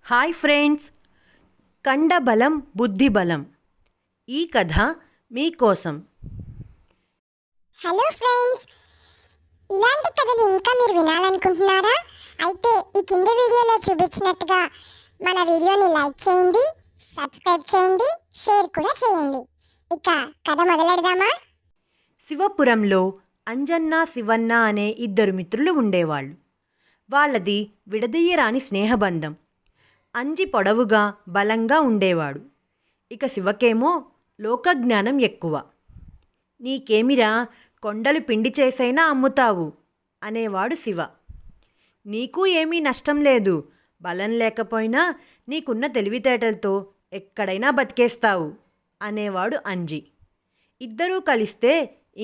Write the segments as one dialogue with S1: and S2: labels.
S1: Hi friends, కండబలం బుద్ధిబలం ఈ కథ మీకోసం.
S2: హలో ఫ్రెండ్స్, ఇలాంటి కథలు ఇంకా మీరు వినాలనుకుంటున్నారా? అయితే ఈ కింద వీడియోలో చూపించినట్టుగా మన వీడియోని లైక్ చేయండి, సబ్స్క్రైబ్ చేయండి, షేర్ కూడా చేయండి. ఇక కథ మొదలెడదామా?
S1: శివపురంలో అంజన్న, శివన్న అనే ఇద్దరు మిత్రులు ఉండేవాళ్ళు. వాళ్ళది విడదీయరాని స్నేహబంధం. అంజి పొడవుగా బలంగా ఉండేవాడు. ఇక శివకేమో లోకజ్ఞానం ఎక్కువ. నీకేమిరా, కొండలు పిండి చేసైనా అమ్ముతావు అనేవాడు శివ. నీకు ఏమీ నష్టం లేదు, బలం లేకపోయినా నీకున్న తెలివితేటలతో ఎక్కడైనా బతికేస్తావు అనేవాడు అంజి. ఇద్దరూ కలిస్తే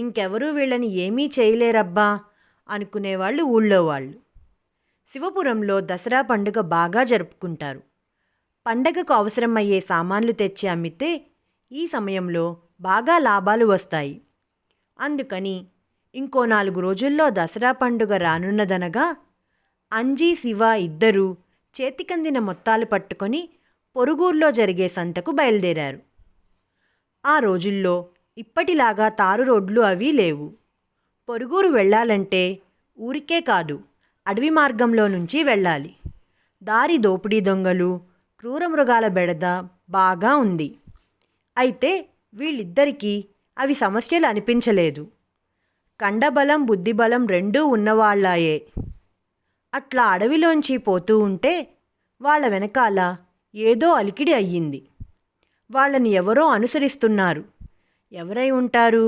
S1: ఇంకెవరూ వీళ్ళని ఏమీ చేయలేరబ్బా అనుకునేవాళ్ళు ఊళ్ళో వాళ్ళు. శివపురంలో దసరా పండుగ బాగా జరుపుకుంటారు. పండగకు అవసరమయ్యే సామాన్లు తెచ్చి అమ్మితే ఈ సమయంలో బాగా లాభాలు వస్తాయి. అందుకని ఇంకో 4 రోజుల్లో దసరా పండుగ రానున్నదనగా అంజి, శివ ఇద్దరూ చేతికందిన మొత్తాలు పట్టుకొని పొరుగుర్లో జరిగే సంతకు బయలుదేరారు. ఆ రోజుల్లో ఇప్పటిలాగా తారు రోడ్లు అవి లేవు. పొరుగురు వెళ్ళాలంటే ఊరికే కాదు, అడవి మార్గంలో నుంచి వెళ్ళాలి. దారి దోపిడీ దొంగలు, క్రూర మృగాల బెడద బాగా ఉంది. అయితే వీళ్ళిద్దరికీ అవి సమస్యలు అనిపించలేదు. కండబలం బుద్ధిబలం రెండూ ఉన్నవాళ్ళాయే. అట్లా అడవిలోంచి పోతూ ఉంటే వాళ్ళ వెనకాల ఏదో అలికిడి అయ్యింది. వాళ్ళని ఎవరో అనుసరిస్తున్నారు. ఎవరై ఉంటారు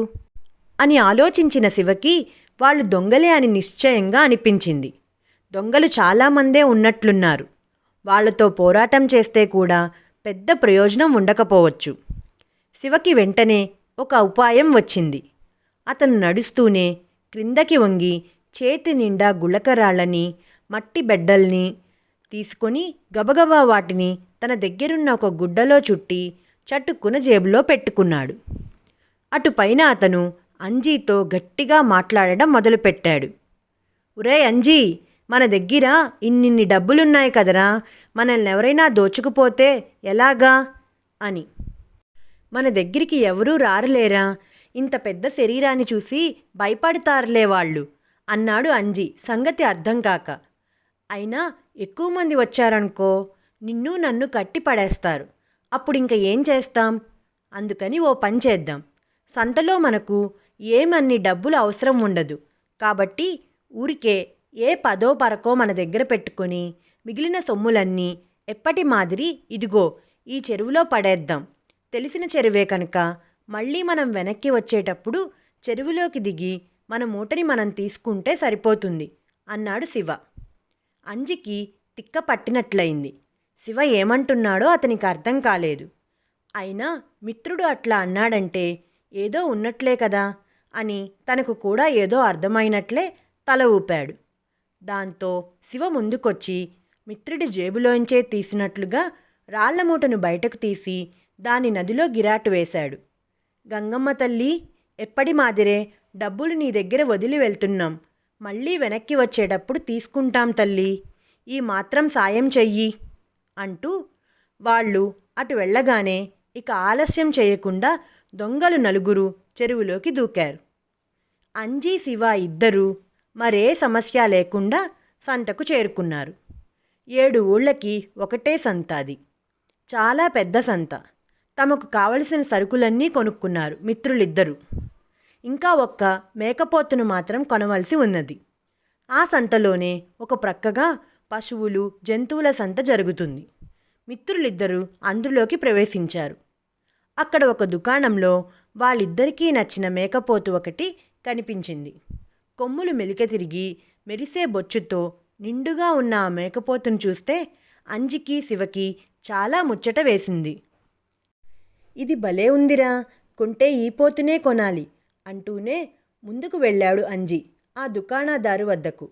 S1: అని ఆలోచించిన శివకి వాళ్ళు దొంగలే అని నిశ్చయంగా అనిపించింది. దొంగలు చాలామందే ఉన్నట్లున్నారు. వాళ్లతో పోరాటం చేస్తే కూడా పెద్ద ప్రయోజనం ఉండకపోవచ్చు. శివకి వెంటనే ఒక ఉపాయం వచ్చింది. అతను నడుస్తూనే క్రిందకి వంగి చేతి నిండా గుళకరాళ్ళని, మట్టి బెడ్డల్ని తీసుకొని గబగబా వాటిని తన దగ్గరున్న ఒక గుడ్డలో చుట్టి చటుక్కున జేబులో పెట్టుకున్నాడు. అటుపైన అతను అంజీతో గట్టిగా మాట్లాడడం మొదలుపెట్టాడు. ఒరే అంజీ, మన దగ్గర ఇన్నిన్ని డబ్బులున్నాయి కదరా, మనల్ని ఎవరైనా దోచుకుపోతే ఎలాగా అని. మన దగ్గరికి ఎవరూ రారులేరా, ఇంత పెద్ద శరీరాన్ని చూసి భయపడతారులే వాళ్ళు అన్నాడు అంజి సంగతి అర్థం కాక. అయినా ఎక్కువ మంది వచ్చారనుకో, నిన్ను నన్ను కట్టి పడేస్తారు. అప్పుడింక ఏం చేస్తాం? అందుకని ఓ పని చేద్దాం. సంతలో మనకు ఏమన్ని డబ్బులు అవసరం ఉండదు. కాబట్టి ఊరికే ఏ 10 పరకో మన దగ్గర పెట్టుకొని మిగిలిన సొమ్ములన్నీ ఎప్పటి మాదిరి ఇదిగో ఈ చెరువులో పడేద్దాం. తెలిసిన చెరువే కనుక మళ్ళీ మనం వెనక్కి వచ్చేటప్పుడు చెరువులోకి దిగి మన మూటని మనం తీసుకుంటే సరిపోతుంది అన్నాడు శివ. అంజికి తిక్క పట్టినట్లయింది. శివ ఏమంటున్నాడో అతనికి అర్థం కాలేదు. అయినా మిత్రుడు అట్లా అన్నాడంటే ఏదో ఉన్నట్లే కదా అని తనకు కూడా ఏదో అర్థమైనట్లే తల ఊపాడు. దాంతో శివ ముందుకొచ్చి మిత్రుడి జేబులోంచే తీసినట్లుగా రాళ్లమూటను బయటకు తీసి దాని నదిలో గిరాటు వేశాడు. గంగమ్మ తల్లి, ఎప్పటి మాదిరే డబ్బులు నీ దగ్గర వదిలి వెళ్తున్నాం. మళ్ళీ వెనక్కి వచ్చేటప్పుడు తీసుకుంటాం తల్లి, ఈ మాత్రం సాయం చెయ్యి అంటూ వాళ్ళు అటు వెళ్ళగానే ఇక ఆలస్యం చేయకుండా దొంగలు 4 చెరువులోకి దూకారు. అంజీ, శివ ఇద్దరూ మరే సమస్య లేకుండా సంతకు చేరుకున్నారు. 7 ఊళ్ళకి ఒకటే సంత అది. చాలా పెద్ద సంత. తమకు కావలసిన సరుకులన్నీ కొనుక్కున్నారు మిత్రులిద్దరూ. ఇంకా ఒక్క మేకపోతును మాత్రం కొనవలసి ఉన్నది. ఆ సంతలోనే ఒక ప్రక్కగా పశువులు, జంతువుల సంత జరుగుతుంది. మిత్రులిద్దరూ అందులోకి ప్రవేశించారు. అక్కడ ఒక దుకాణంలో వాళ్ళిద్దరికీ నచ్చిన మేకపోతు ఒకటి కనిపించింది. కొమ్ములు మెలిక తిరిగి మెరిసే బొచ్చుతో నిండుగా ఉన్న ఆ మేకపోతును చూస్తే అంజికి, శివకి చాలా ముచ్చట వేసింది. ఇది భలే ఉందిరా, కొంటే ఈ పోతునే కొనాలి అంటూనే ముందుకు వెళ్ళాడు అంజి ఆ దుకాణదారు వద్దకు.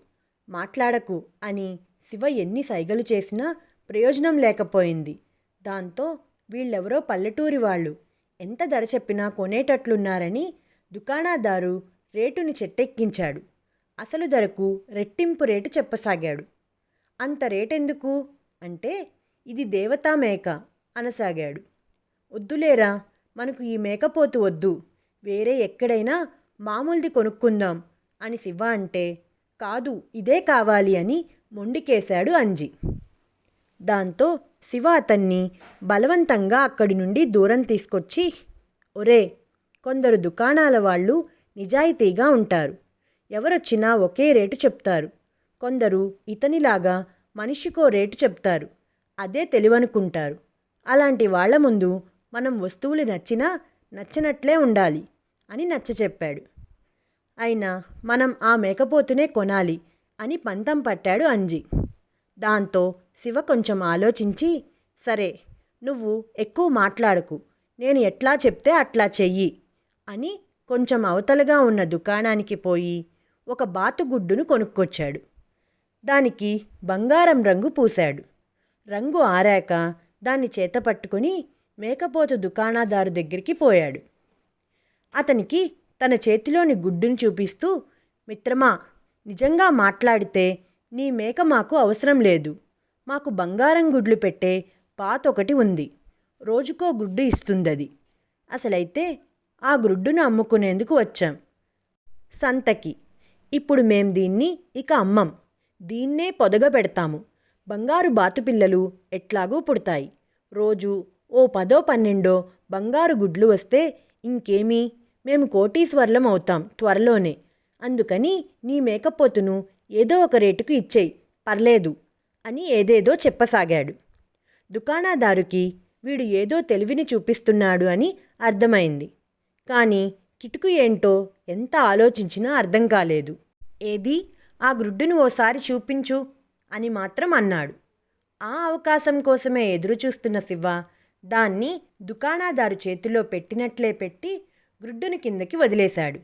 S1: మాట్లాడకు అని శివ ఎన్ని సైగలు చేసినా ప్రయోజనం లేకపోయింది. దాంతో వీళ్ళెవరో పల్లెటూరి వాళ్ళు, ఎంత ధర చెప్పినా కొనేటట్లున్నారని దుకాణదారు రేటుని చెట్టెక్కించాడు. అసలు ధరకు రెట్టింపు రేటు చెప్పసాగాడు. అంత రేటెందుకు అంటే, ఇది దేవతా మేక అనసాగాడు. వద్దులేరా, మనకు ఈ మేకపోతు వద్దు, వేరే ఎక్కడైనా మామూలుది కొనుక్కుందాం అని శివ అంటే, కాదు ఇదే కావాలి అని మొండికేశాడు అంజి. దాంతో శివ అతన్ని బలవంతంగా అక్కడి నుండి దూరం తీసుకొచ్చి, ఒరే, కొందరు దుకాణాల వాళ్ళు నిజాయితీగా ఉంటారు, ఎవరొచ్చినా ఒకే రేటు చెప్తారు. కొందరు ఇతనిలాగా మనిషికో రేటు చెప్తారు, అదే తెలివనుకుంటారు. అలాంటి వాళ్ల ముందు మనం వస్తువులు నచ్చినా నచ్చనట్లే ఉండాలి అని నచ్చచెప్పాడు. అయినా మనం ఆ మేకపోతునే కొనాలి అని పంతం పట్టాడు అంజి. దాంతో శివ కొంచెం ఆలోచించి, సరే నువ్వు ఎక్కువ మాట్లాడకు, నేను ఎట్లా చెప్తే అట్లా చెయ్యి అని కొంచెం అవతలగా ఉన్న దుకాణానికి పోయి ఒక బాతుగుడ్డును కొనుక్కొచ్చాడు. దానికి బంగారం రంగు పూశాడు. రంగు ఆరాక దాన్ని చేతపట్టుకుని మేకపోతు దుకాణదారు దగ్గరికి పోయాడు. అతనికి తన చేతిలోని గుడ్డును చూపిస్తూ, మిత్రమా, నిజంగా మాట్లాడితే నీ మేక మాకు అవసరం లేదు. మాకు బంగారం గుడ్లు పెట్టే పాతొకటి ఉంది, రోజుకో గుడ్డు ఇస్తుందది. అసలైతే ఆ గుడ్డును అమ్ముకునేందుకు వచ్చాం సంతకి. ఇప్పుడు మేం దీన్ని ఇక అమ్మం, దీన్నే పొదగ పెడతాము. బంగారు బాతుపిల్లలు ఎట్లాగూ పుడతాయి. రోజు ఓ 10-12 బంగారు గుడ్లు వస్తే ఇంకేమీ, మేము కోటీశ్వర్లం అవుతాం త్వరలోనే. అందుకని నీ మేకపోతును ఏదో ఒక రేటుకు ఇచ్చేయి, పర్లేదు అని ఏదేదో చెప్పసాగాడు. దుకాణదారుకి వీడు ఏదో తెలివిని చూపిస్తున్నాడు అని అర్థమైంది. కానీ కిటుకు ఏంటో ఎంత ఆలోచించినా అర్థం కాలేదు. ఏది, ఆ గుడ్డును ఓసారి చూపించు అని మాత్రం అన్నాడు. ఆ అవకాశం కోసమే ఎదురుచూస్తున్న శివ దాన్ని దుకాణదారు చేతిలో పెట్టినట్లే పెట్టి గుడ్డును కిందకి వదిలేశాడు.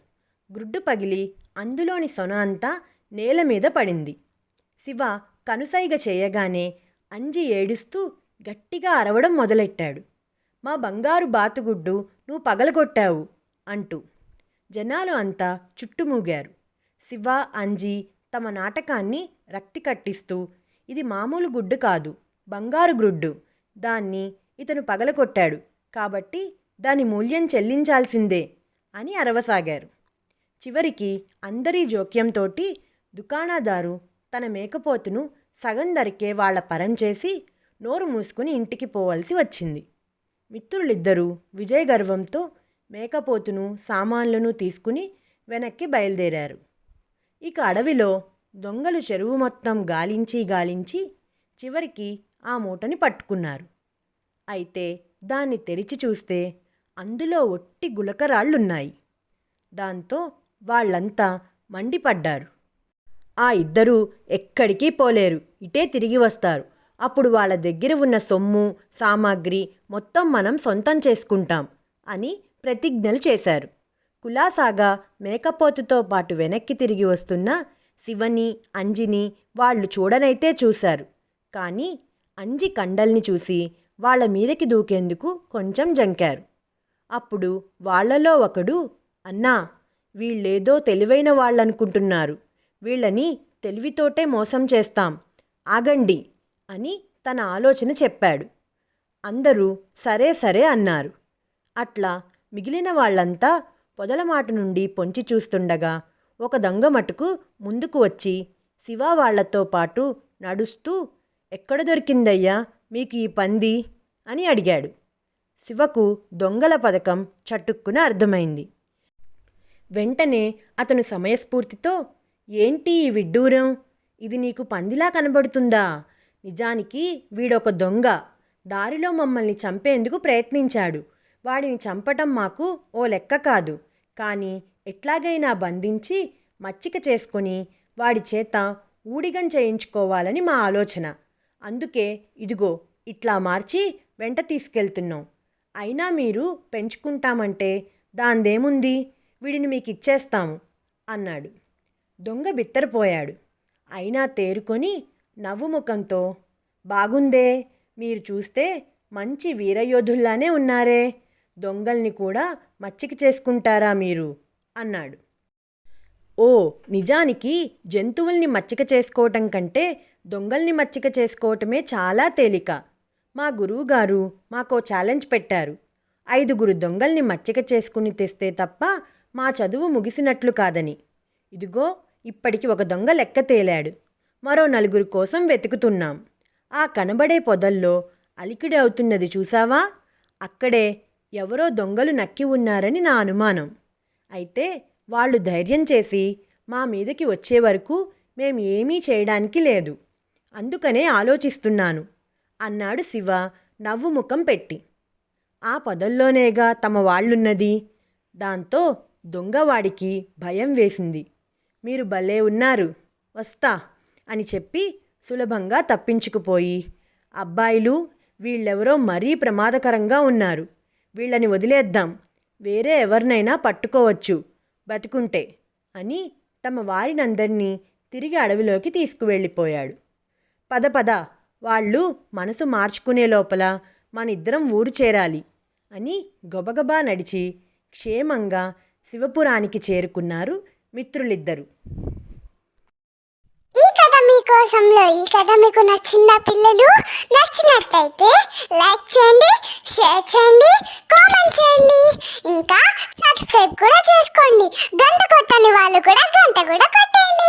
S1: గుడ్డు పగిలి అందులోని సొన అంతా నేల మీద పడింది. శివ కనుసైగ చేయగానే అంజి ఏడుస్తూ గట్టిగా అరవడం మొదలెట్టాడు. మా బంగారు బాతుగుడ్డు నువ్వు పగలగొట్టావు అంటూ. జనాలు అంతా చుట్టుమూగారు. శివ, అంజి తమ నాటకాన్ని రక్తి కట్టిస్తూ, ఇది మామూలు గుడ్డు కాదు, బంగారు గుడ్డు, దాన్ని ఇతను పగలగొట్టాడు కాబట్టి దాని మూల్యం చెల్లించాల్సిందే అని అరవసాగారు. చివరికి అందరి జోక్యంతోటి దుకాణదారు తన మేకపోతును సగం ధరకే వాళ్ల పరం చేసి నోరు మూసుకుని ఇంటికి పోవలసి వచ్చింది. మిత్రులిద్దరూ విజయగర్వంతో మేకపోతును సామాన్లను తీసుకుని వెనక్కి బయలుదేరారు. ఇక అడవిలో దొంగలు చెరువు మొత్తం గాలించి చివరికి ఆ మూటని పట్టుకున్నారు. అయితే దాన్ని తెరిచి చూస్తే అందులో ఒట్టి గులకరాళ్ళున్నాయి. దాంతో వాళ్ళంతా మండిపడ్డారు. ఆ ఇద్దరూ ఎక్కడికి పోలేరు, ఇటే తిరిగి వస్తారు. అప్పుడు వాళ్ళ దగ్గర ఉన్న సొమ్ము సామాగ్రి మొత్తం మనం సొంతం చేసుకుంటాం అని ప్రతిజ్ఞలు చేశారు. కులాసాగా మేకపోతుతో పాటు వెనక్కి తిరిగి వస్తున్న శివని, అంజిని వాళ్ళు చూడనైతే చూశారు. కానీ అంజి కండల్ని చూసి వాళ్ళ మీదకి దూకేందుకు కొంచెం జంకారు. అప్పుడు వాళ్లలో ఒకడు, అన్నా, వీళ్ళేదో తెలివైన వాళ్ళనుకుంటున్నారు, వీళ్ళని తెలివితోటే మోసం చేస్తాం, ఆగండి అని తన ఆలోచన చెప్పాడు. అందరూ సరే సరే అన్నారు. అట్లా మిగిలిన వాళ్ళంతా పొదలమాట నుండి పొంచి చూస్తుండగా ఒక దొంగ మటుకు ముందుకు వచ్చి శివ వాళ్లతో పాటు నడుస్తూ, ఎక్కడ దొరికిందయ్యా మీకు ఈ పంది అని అడిగాడు. శివకు దొంగల పథకం చటుక్కున అర్థమైంది. వెంటనే అతను సమయస్ఫూర్తితో, ఏంటి ఈ విడ్డూరం, ఇది నీకు పందిలా కనబడుతుందా? నిజానికి వీడొక దొంగ, దారిలో మమ్మల్ని చంపేందుకు ప్రయత్నించాడు. వాడిని చంపటం మాకు ఓ లెక్క కాదు, కానీ ఎట్లాగైనా బంధించి మచ్చిక చేసుకొని వాడి చేత ఊడిగం చేయించుకోవాలని మా ఆలోచన. అందుకే ఇదిగో ఇట్లా మార్చి వెంట తీసుకెళ్తున్నాం. అయినా మీరు పెంచుకుంటామంటే దాందేముంది, వీడిని మీకు ఇచ్చేస్తాము అన్నాడు. దొంగ బిత్తరపోయాడు. అయినా తేరుకొని నవ్వుముఖంతో, బాగుందే, మీరు చూస్తే మంచి వీరయోధుల్లానే ఉన్నారే, దొంగల్ని కూడా మచ్చిక చేసుకుంటారా మీరు అన్నాడు. ఓ, నిజానికి జంతువుల్ని మచ్చిక చేసుకోవటం కంటే దొంగల్ని మచ్చిక చేసుకోవటమే చాలా తేలిక. మా గురువుగారు మాకో ఛాలెంజ్ పెట్టారు. 5 దొంగల్ని మచ్చిక చేసుకుని తెస్తే తప్ప మా చదువు ముగిసినట్లు కాదని. ఇదిగో ఇప్పటికి ఒక దొంగ లెక్క తేలాడు. మరో 4 కోసం వెతుకుతున్నాం. ఆ కనబడే పొదల్లో అలికిడి అవుతున్నది చూసావా? అక్కడే ఎవరో దొంగలు నక్కి ఉన్నారని నా అనుమానం. అయితే వాళ్ళు ధైర్యం చేసి మా మీదకి వచ్చే వరకు మేం ఏమీ చేయడానికి లేదు. అందుకనే ఆలోచిస్తున్నాను అన్నాడు శివ నవ్వు ముఖం పెట్టి. ఆ పొదల్లోనేగా తమ వాళ్ళున్నది. దాంతో దొంగవాడికి భయం వేసింది. మీరు భలే ఉన్నారు, వస్తా అని చెప్పి సులభంగా తప్పించుకుపోయి, అబ్బాయిలు వీళ్ళెవరో మరీ ప్రమాదకరంగా ఉన్నారు, వీళ్ళని వదిలేద్దాం, వేరే ఎవరినైనా పట్టుకోవచ్చు బతుకుంటే అని తమ వారినందరినీ తిరిగి అడవిలోకి తీసుకువెళ్ళిపోయాడు. పద పద, వాళ్ళు మనసు మార్చుకునే లోపల మనిద్దరం ఊరు చేరాలి అని గబగబా నడిచి క్షేమంగా శివపురానికి చేరుకున్నారు మిత్రులిద్దరూ.
S2: ఈ కథ మీకోసంలో ఈ కథ మీకు నచ్చిందా పిల్లలు? నచ్చినట్టయితే లైక్ చేయండి, షేర్ చేయండి, కామెంట్ చేయండి, ఇంకా సబ్స్క్రైబ్ కూడా చేసుకోండి. గంట కొట్టని వాళ్ళు కూడా గంట కూడా కొట్టండి.